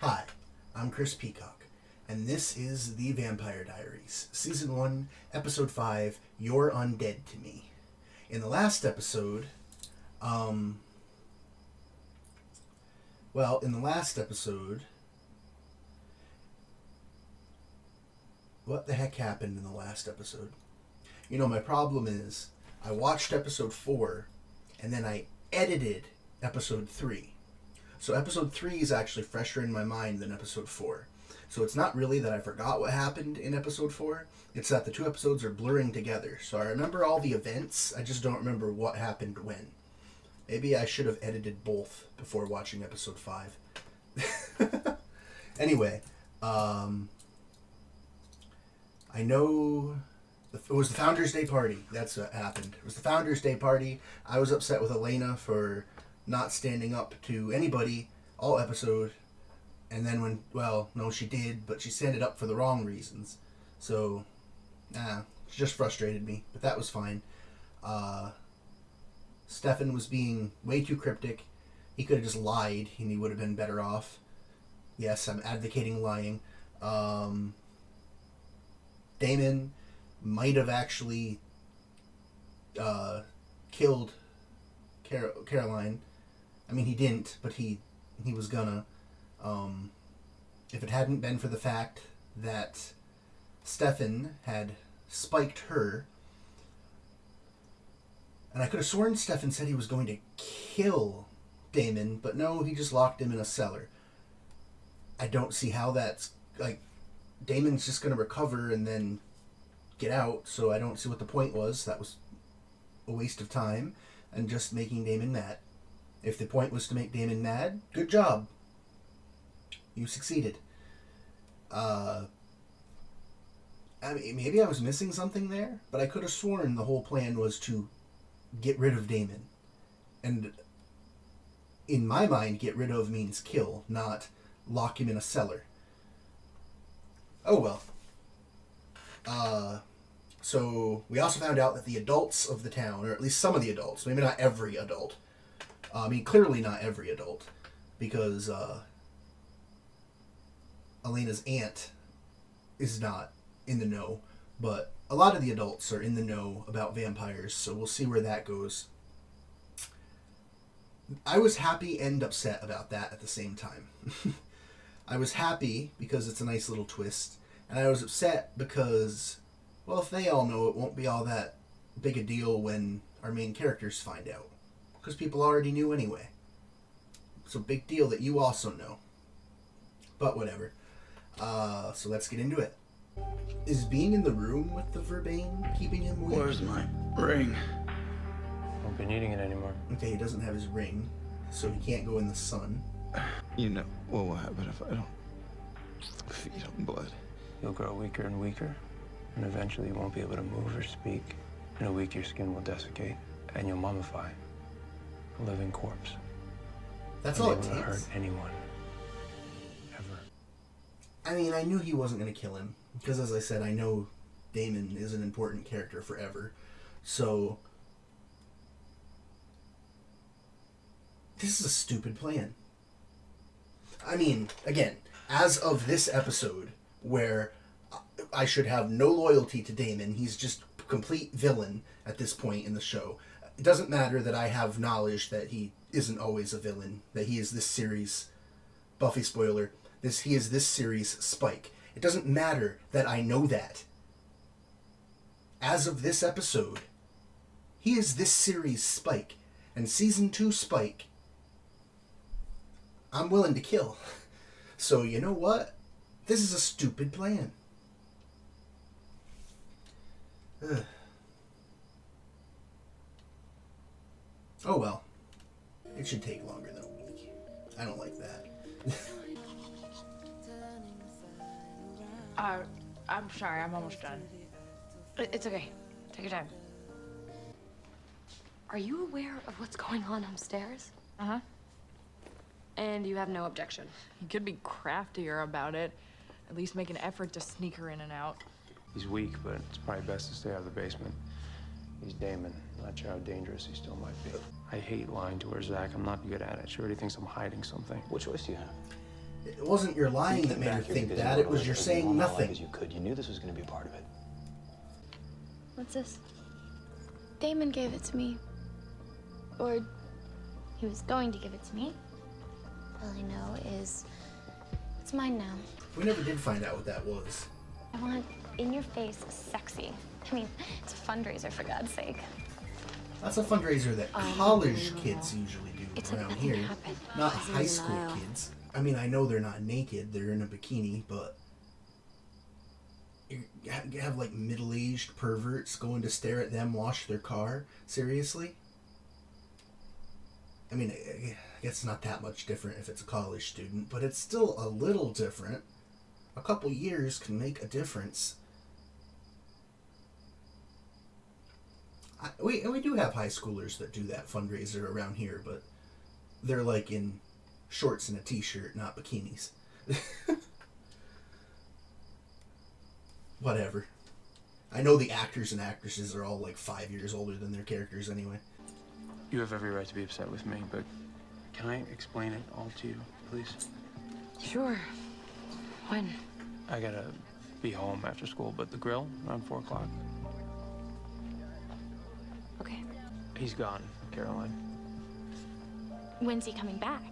Hi, I'm Chris Peacock, and this is The Vampire Diaries, Season 1, Episode 5, You're Undead to Me. In the last episode, what the heck happened in the last episode? You know, my problem is, I watched Episode 4, and then I edited Episode 3. So Episode 3 is actually fresher in my mind than Episode 4. So it's not really that I forgot what happened in Episode 4, it's that the two episodes are blurring together. So I remember all the events, I just don't remember what happened when. Maybe I should have edited both before watching Episode 5. Anyway, I know it was the Founders Day party. That's what happened. It was the Founders Day party. I was upset with Elena for not standing up to anybody all episode. And then no, she did, but she standed up for the wrong reasons. So, she just frustrated me. But that was fine. Stefan was being way too cryptic. He could have just lied and he would have been better off. Yes, I'm advocating lying. Damon might have actually killed Caroline. I mean, he didn't, but he was gonna. If it hadn't been for the fact that Stefan had spiked her, and I could have sworn Stefan said he was going to kill Damon, but no, he just locked him in a cellar. I don't see how that's, Damon's just going to recover and then get out, so I don't see what the point was. That was a waste of time and just making Damon mad. If the point was to make Damon mad, good job. You succeeded. I mean, maybe I was missing something there, but I could have sworn the whole plan was to get rid of Damon. And in my mind, get rid of means kill, not lock him in a cellar. Oh well. So we also found out that the adults of the town, or at least some of the adults, maybe not every adult, clearly not every adult, because Elena's aunt is not in the know, but a lot of the adults are in the know about vampires, so we'll see where that goes. I was happy and upset about that at the same time. I was happy because it's a nice little twist, and I was upset because, well, if they all know, it won't be all that big a deal when our main characters find out. Because people already knew anyway. It's a big deal that you also know. But whatever. So let's get into it. Is being in the room with the Verbane keeping him awake? Where's my ring? Won't be needing it anymore. Okay, he doesn't have his ring, so he can't go in the sun. You know what will happen if I don't feed on blood. You'll grow weaker and weaker, and eventually you won't be able to move or speak. In a week, your skin will desiccate, and you'll mummify. A living corpse. That's all it Unable to takes. hurt anyone. Ever. I mean, I knew he wasn't going to kill him, because as I said, I know Damon is an important character forever. So, this is a stupid plan. I mean, again, as of this episode, where I should have no loyalty to Damon, he's just a complete villain at this point in the show. It doesn't matter that I have knowledge that he isn't always a villain, that he is this series, Buffy spoiler, he is this series Spike. It doesn't matter that I know that. As of this episode, he is this series Spike, and Season 2 Spike, I'm willing to kill. So you know what? This is a stupid plan. Ugh. Oh well. It should take longer than a week. I don't like that. I'm sorry, I'm almost done. It's okay. Take your time. Are you aware of what's going on upstairs? Uh-huh. And you have no objection? You could be craftier about it. At least make an effort to sneak her in and out. He's weak, but it's probably best to stay out of the basement. He's Damon. Not sure how dangerous he still might be. I hate lying to her, Zach. I'm not good at it. She already thinks I'm hiding something. What choice do you have? It wasn't your lying that made her think that. It was your saying nothing. As you could. You knew this was going to be a part of it. What's this? Damon gave it to me. Or he was going to give it to me. All I know is it's mine now. We never did find out what that was. I want in your face sexy. I mean, it's a fundraiser for God's sake. That's a fundraiser that college kids usually do It's like around nothing here, happened. not I was in high school denial. kids. I mean, I know they're not naked; they're in a bikini, but you have like middle-aged perverts going to stare at them wash their car. Seriously? I mean, I guess it's not that much different if it's a college student, but it's still a little different. A couple years can make a difference. We do have high schoolers that do that fundraiser around here, but they're like in shorts and a t-shirt, not bikinis. Whatever. I know the actors and actresses are all like 5 years older than their characters anyway. You have every right to be upset with me, but can I explain it all to you, please? Sure. When? I gotta be home after school, but the grill around 4 o'clock. Okay. He's gone, Caroline. When's he coming back?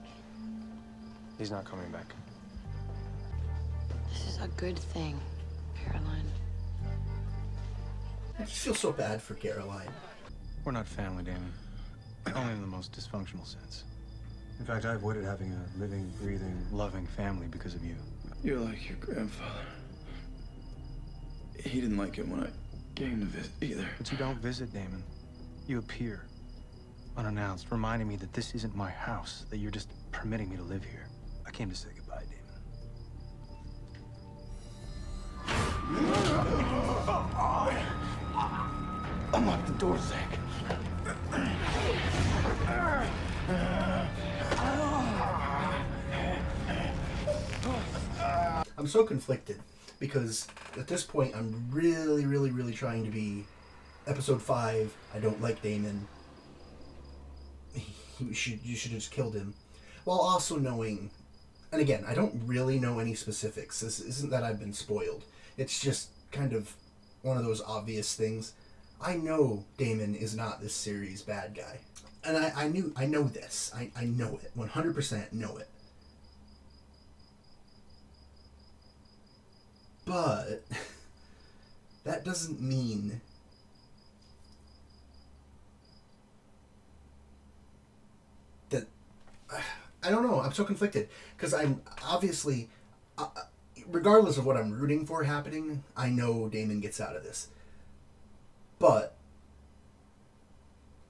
He's not coming back. This is a good thing, Caroline. I just feel so bad for Caroline. We're not family, Damon. Only in the most dysfunctional sense. In fact, I avoided having a living, breathing, loving family because of you. You're like your grandfather. He didn't like it when I came to visit either. But you don't visit, Damon. You appear, unannounced, reminding me that this isn't my house, that you're just permitting me to live here. I came to say goodbye, Damon. Unlock the door, Zach. I'm so conflicted because at this point I'm really trying to be episode 5. I don't like Damon. You should have just killed him. While also knowing, and again, I don't really know any specifics. This isn't that I've been spoiled. It's just kind of one of those obvious things. I know Damon is not this series' bad guy. And I know this. I know it. 100% know it. But that doesn't mean that I don't know. I'm so conflicted because I'm obviously, regardless of what I'm rooting for happening, I know Damon gets out of this. But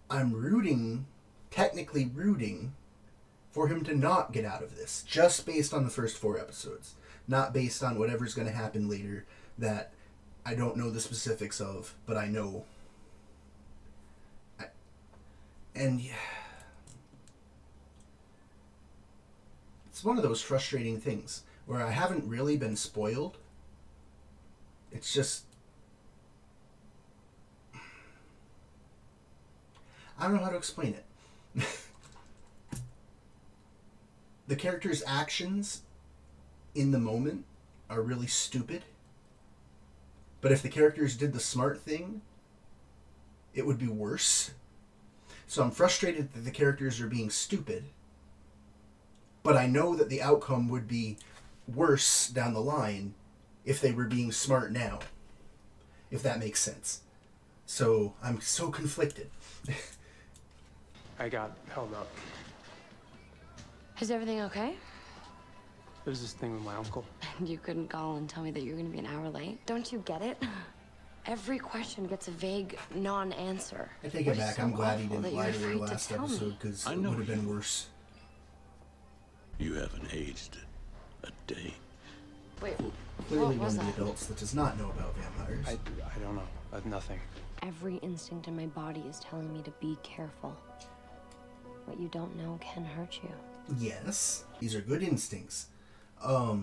I'm technically rooting for him to not get out of this, just based on the first 4 episodes. Not based on whatever's going to happen later that I don't know the specifics of, but I know. And yeah, it's one of those frustrating things where I haven't really been spoiled. It's just, I don't know how to explain it. The character's actions in the moment are really stupid. But if the characters did the smart thing, it would be worse. So I'm frustrated that the characters are being stupid. But I know that the outcome would be worse down the line if they were being smart now. If that makes sense. So I'm so conflicted. I got held up. Is everything okay? There's this thing with my uncle. And you couldn't call and tell me that you're gonna be an hour late? Don't you get it? Every question gets a vague non-answer. I take it back. I'm glad he didn't lie to her last episode because it would have been worse. You haven't aged a day. Wait, Clearly what one was of the that? adults that does not know about vampires. I don't know. Nothing. Every instinct in my body is telling me to be careful. What you don't know can hurt you. Yes, these are good instincts. I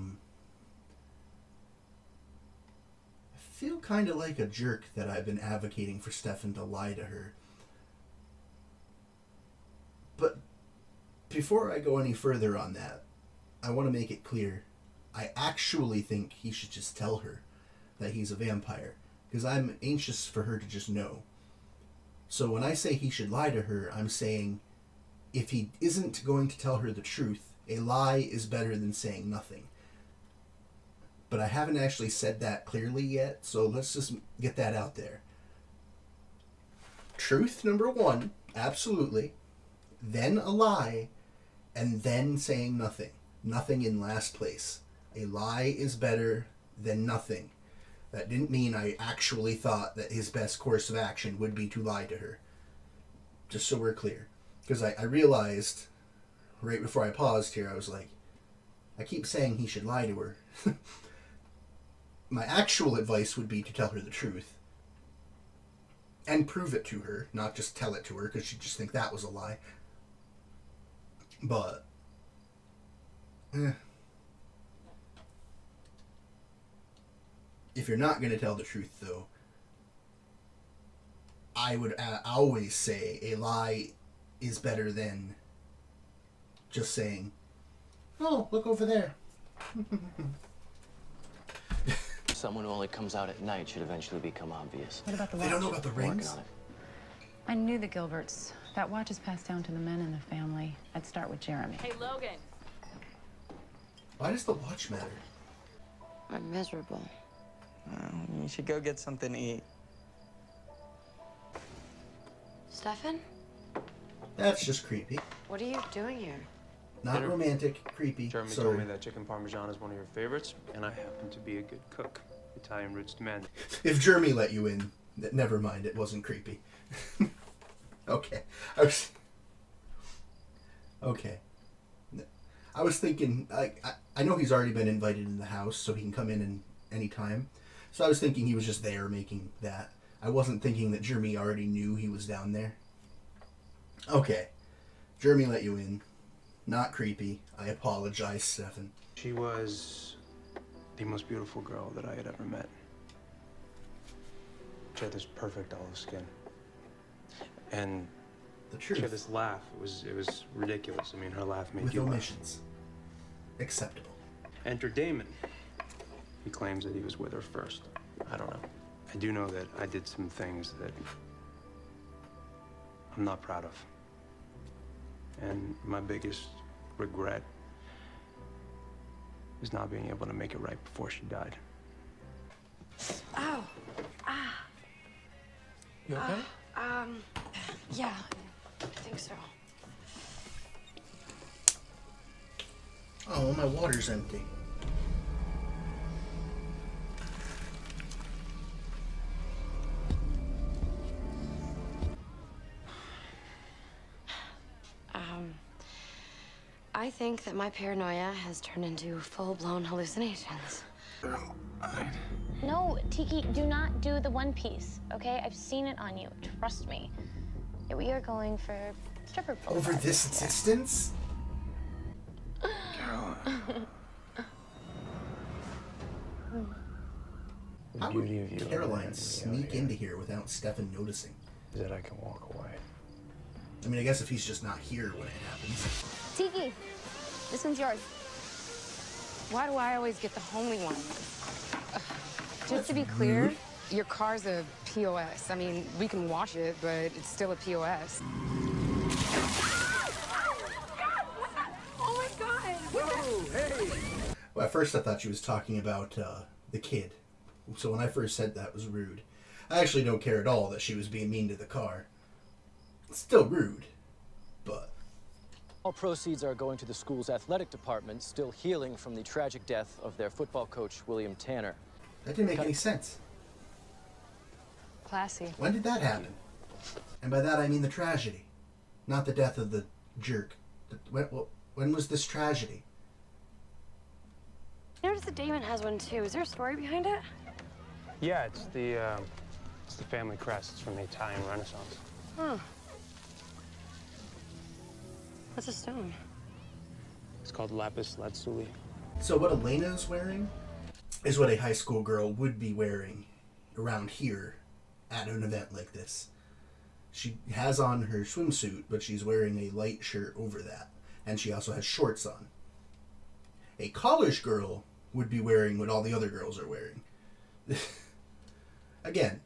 feel kind of like a jerk that I've been advocating for Stefan to lie to her. But before I go any further on that, I want to make it clear. I actually think he should just tell her that he's a vampire, because I'm anxious for her to just know. So when I say he should lie to her, I'm saying if he isn't going to tell her the truth, a lie is better than saying nothing. But I haven't actually said that clearly yet, so let's just get that out there. Truth number one, absolutely. Then a lie, and then saying nothing. Nothing in last place. A lie is better than nothing. That didn't mean I actually thought that his best course of action would be to lie to her. Just so we're clear. Because I realized, right before I paused here, I was like, I keep saying he should lie to her. My actual advice would be to tell her the truth. And prove it to her, not just tell it to her, because she'd just think that was a lie. But, if you're not going to tell the truth, though, I would always say a lie is better than just saying, oh, look over there. Someone who only comes out at night should eventually become obvious. What about the They watch? don't know about the Working rings? on it. I knew the Gilberts. That watch is passed down to the men in the family. I'd start with Jeremy. Hey, Logan. Why does the watch matter? I'm miserable. You should go get something to eat. Stefan? That's just creepy. What are you doing here? Not Dinner. romantic, creepy. Jeremy Sorry. told me that chicken parmesan is one of your favorites, and I happen to be a good cook. Italian roots demand. If Jeremy let you in, never mind, it wasn't creepy. Okay. Okay. I was thinking, I know he's already been invited in the house, so he can come in any time. So I was thinking he was just there making that. I wasn't thinking that Jeremy already knew he was down there. Okay. Jeremy let you in. Not creepy. I apologize, Stefan. She was the most beautiful girl that I had ever met. She had this perfect olive skin. And The she had truth. this laugh. It was ridiculous. I mean, her laugh made With you laugh. omissions. Acceptable. Enter Damon. He claims that he was with her first. I don't know. I do know that I did some things that I'm not proud of. And my biggest regret is not being able to make it right before she died. Ow. Ah. You okay? Yeah, I think so. Oh, my water's empty. I think that my paranoia has turned into full-blown hallucinations. No, Tiki, do not do the One Piece, okay? I've seen it on you. Trust me. We are going for stripper pole. Over this distance? The How beauty of would you Caroline sneak into here without Stefan noticing? is that I can walk away. I mean, I guess if he's just not here when it happens. Tiki, this one's yours. Why do I always get the homely one? Just to be clear, your car's a POS. I mean, we can wash it, but it's still a POS. Oh my god! Well, at first I thought she was talking about the kid. So when I first said that was rude. I actually don't care at all that she was being mean to the car. It's still rude, but... All proceeds are going to the school's athletic department, still healing from the tragic death of their football coach, William Tanner. That didn't make any sense. Classy. When did that happen? And by that I mean the tragedy, not the death of the jerk. When was this tragedy? Notice that Damon has one too. Is there a story behind it? Yeah, it's the family crest. It's from the Italian Renaissance. Huh. What's a stone? It's called lapis lazuli. So what Elena's wearing is what a high school girl would be wearing around here at an event like this. She has on her swimsuit, but she's wearing a light shirt over that. And she also has shorts on. a college girl would be wearing what all the other girls are wearing. Again,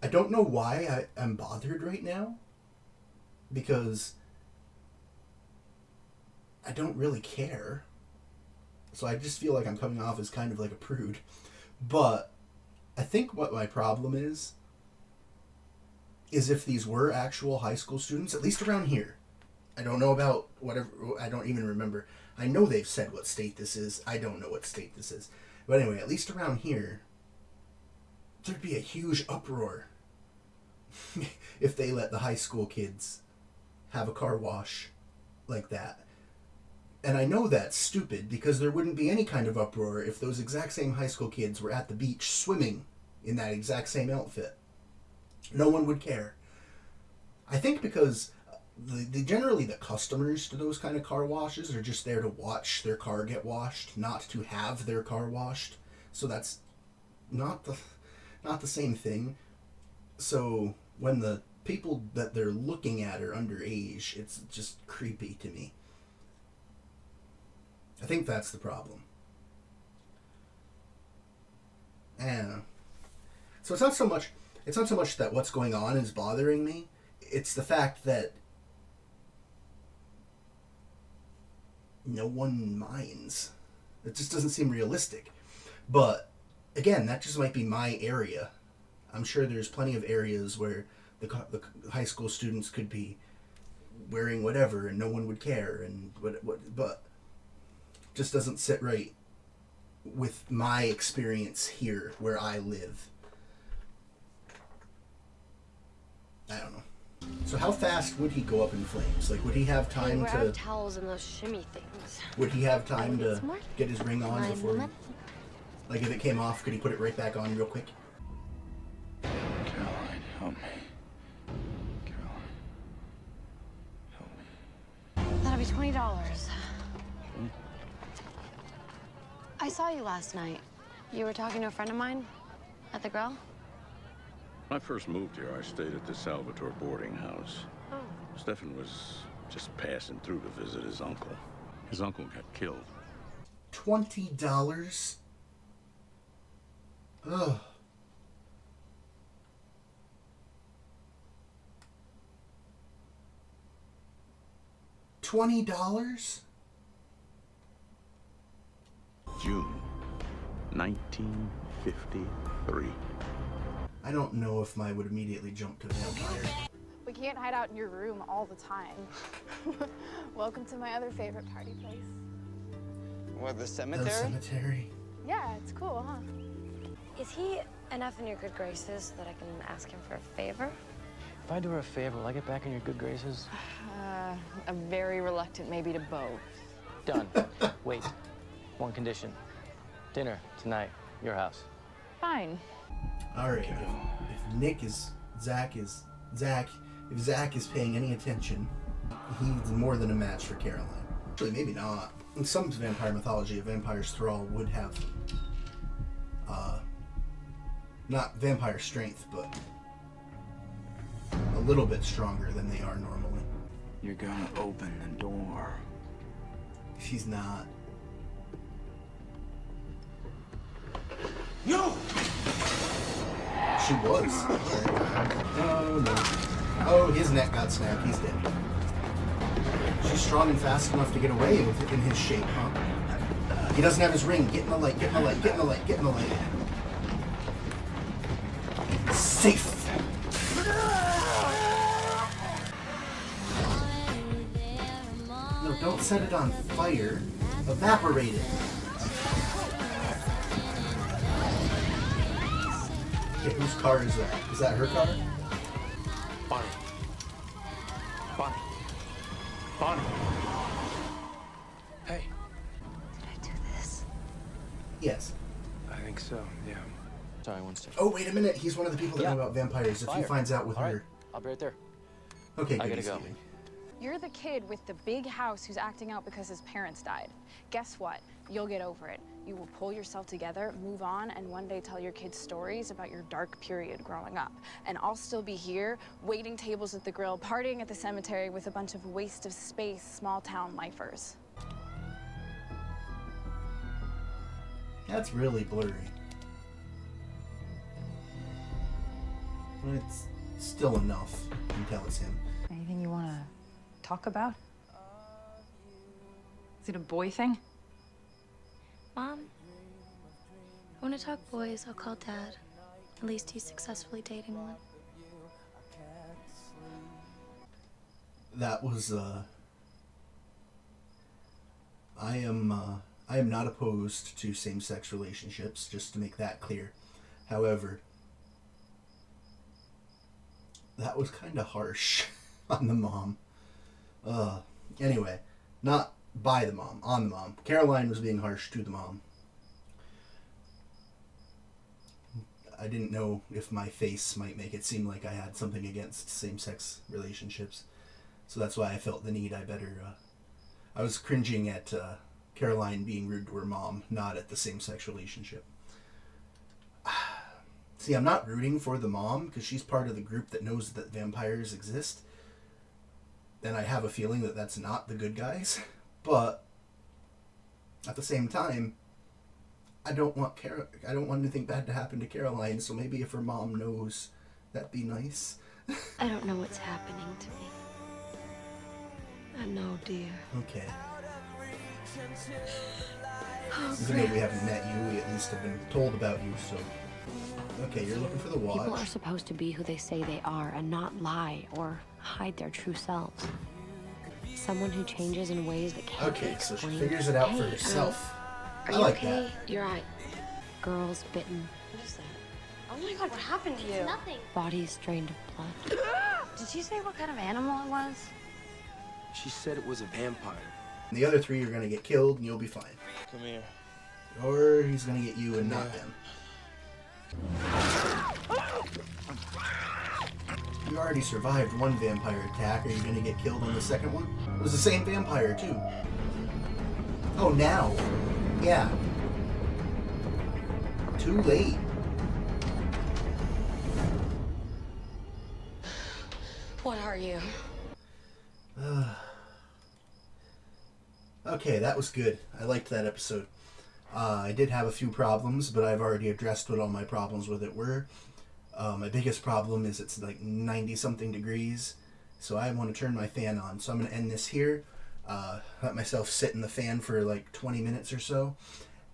I don't know why I'm bothered right now, because I don't really care. So I just feel like I'm coming off as kind of like a prude. But I think what my problem is if these were actual high school students, at least around here. I don't know about whatever, I don't even remember. I know they've said what state this is. I don't know what state this is. But anyway, at least around here, there'd be a huge uproar if they let the high school kids have a car wash like that. And I know that's stupid, because there wouldn't be any kind of uproar if those exact same high school kids were at the beach swimming in that exact same outfit. No one would care. I think because generally the customers to those kind of car washes are just there to watch their car get washed, not to have their car washed. So that's not the same thing. So when the people that they're looking at are underage, it's just creepy to me. I think that's the problem. And so it's not so much that what's going on is bothering me. It's the fact that no one minds. It just doesn't seem realistic. But again, that just might be my area. I'm sure there's plenty of areas where the high school students could be wearing whatever and no one would care, and but just doesn't sit right with my experience here where I live. I don't know. So how fast would he go up in flames? Like, would he have time we're out to... of towels and those shimmy things. Would he have time to get his ring on before... minutes. Like, if it came off, could he put it right back on real quick? Caroline, help me. Caroline, help me. That'll be $20. I saw you last night. You were talking to a friend of mine at the grill? When I first moved here, I stayed at the Salvatore boarding house. Oh. Stefan was just passing through to visit his uncle. His uncle got killed. $20? Ugh. $20? June 1953. I don't know if I would immediately jump to vampire. We can't hide out in your room all the time. Welcome to my other favorite party place. What, the cemetery? The cemetery? Yeah, it's cool, huh? Is he enough in your good graces so that I can ask him for a favor? If I do her a favor, will I get back in your good graces? A very reluctant maybe to both. Done. Wait. One condition. Dinner tonight, your house. Fine. Alright, if Zach is paying any attention, he's more than a match for Caroline. Actually, maybe not. In some vampire mythology, a vampire's thrall would have, not vampire strength, but a little bit stronger than they are normally. You're gonna open the door. She's not. No! She was. Oh, no. Oh, his neck got snapped. He's dead. She's strong and fast enough to get away with it in his shape, huh? He doesn't have his ring. Get in the light, get in the light, get in the light, get in the light. Safe! No, don't set it on fire. Evaporate it. Okay, whose car is that? Is that her car? Bonnie. Bonnie. Bonnie. Hey. Did I do this? Yes. I think so, yeah. Sorry, one second. Oh, wait a minute. He's one of the people that Yeah. know about vampires. If he Fire. finds out with All right. her... I'll be right there. Okay, I good. gotta go. You're the kid with the big house who's acting out because his parents died. Guess what? You'll get over it. You will pull yourself together, move on, and one day tell your kids stories about your dark period growing up. And I'll still be here, waiting tables at the grill, partying at the cemetery with a bunch of waste of space, small-town lifers. That's really blurry. But it's still enough. You can tell it's him. Anything you want to talk about? Is it a boy thing? Mom, I want to talk boys. I'll call Dad. At least he's successfully dating one. That was, I am not opposed to same-sex relationships, just to make that clear. However, that was kind of harsh on the mom. Anyway, not by the mom, on the mom. Caroline was being harsh to the mom. I didn't know if my face might make it seem like I had something against same-sex relationships. So that's why I felt the need. I was cringing at Caroline being rude to her mom, not at the same-sex relationship. See, I'm not rooting for the mom because she's part of the group that knows that vampires exist. And I have a feeling that that's not the good guys. But at the same time, I don't want anything bad to happen to Caroline. So maybe if her mom knows, that'd be nice. I don't know what's happening to me. I know, dear. Okay. Oh, Even though we haven't met you, we at least have been told about you, so... Okay, you're looking for the watch. People are supposed to be who they say they are and not lie or hide their true selves. Someone who changes in ways that can't be Okay, so explained. she figures it out for herself. Are I you like okay? that. You're right. Girls bitten. What is that? Oh my God, what happened to you? Nothing. Bodies drained of blood. Did she say what kind of animal it was? She said it was a vampire. And the other three are gonna get killed and you'll be fine. Come here. Or he's gonna get you and not them. You already survived one vampire attack. Are you gonna get killed on the second one? It was the same vampire too. Oh, now. Yeah. Too late. What are you? Okay, that was good. I liked that episode. I did have a few problems, but I've already addressed what all my problems with it were. My biggest problem is it's like 90-something degrees, so I want to turn my fan on. So I'm going to end this here, let myself sit in the fan for like 20 minutes or so,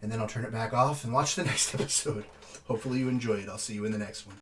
and then I'll turn it back off and watch the next episode. Hopefully you enjoy it. I'll see you in the next one.